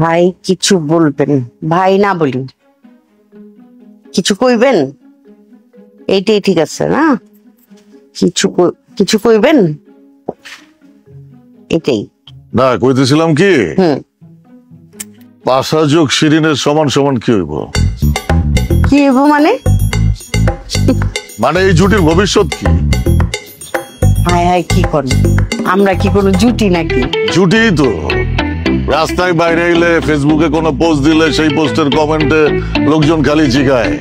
ভাই কিছু বলবেন? ভাই না বলি, কিছু কইবেন? এইটাই ঠিক আছে না? কিছু কইবেন? এটাই না, কইতেছিলাম কি, হুম। পাশা যোগ শিরিনের সমান সমান কি হইব? কি হইব মানে? মানে এই জুটির ভবিষ্যৎ কি? হায় হায়, কি করেন? আমরা কি কোনো জুটি নাকি? জুটি তো। রাস্তায় বাইরে এলে, ফেসবুকে কোনো পোস্ট দিলে সেই পোস্টের কমেন্টে লোকজন খালি জিগায়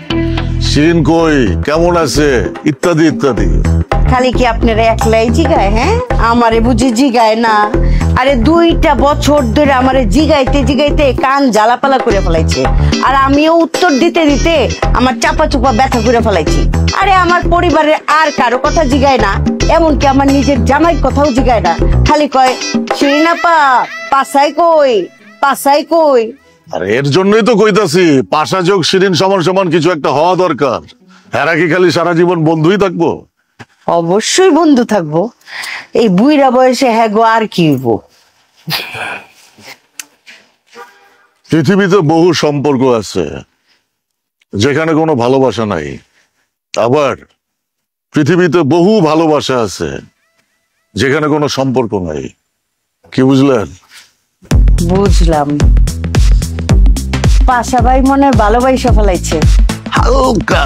শিরিন কই, কেমন আছে, ইত্যাদি ইত্যাদি। খালি কি আপনারা একলাই জিগায়? হ্যাঁ, আমারে বুঝি জিগায় না? আরে 2টা বছর ধরে আমারে জিগাইতে জিগাইতে কান জ্বালাপালা করে ফেলাইছে, আর আমিও উত্তর দিতে দিতে আমার চাপা চুপা ব্যথা করে ফেলাইছি। আরে আমার পরিবারের আর কারো কথা জিগায় না, এমনকি আমার নিজের জামাইয়ের কথাও জিগায় না। খালি কয় শিরিন আপা পাশাই কই, পাশাই কই। আর এর জন্যই তো কইতাছি পাশা যোগ শিরিন সমান সমান কিছু একটা হওয়া দরকার। এরা কি খালি সারা জীবন বন্ধুই থাকবো? অবশ্যই বন্ধু থাকবো। এই বুইরা বয়সে হ্যাঁ গো, আর কি হইব? পৃথিবীতে বহু সম্পর্ক আছে যেখানে কোনো ভালোবাসা নাই, আবার পৃথিবীতে বহু ভালোবাসা আছে যেখানে কোনো সম্পর্ক নাই। কি বুঝলেন? বুঝলাম। পাশা ভাই মনে ভালোবাসা ফেলাইছে হালকা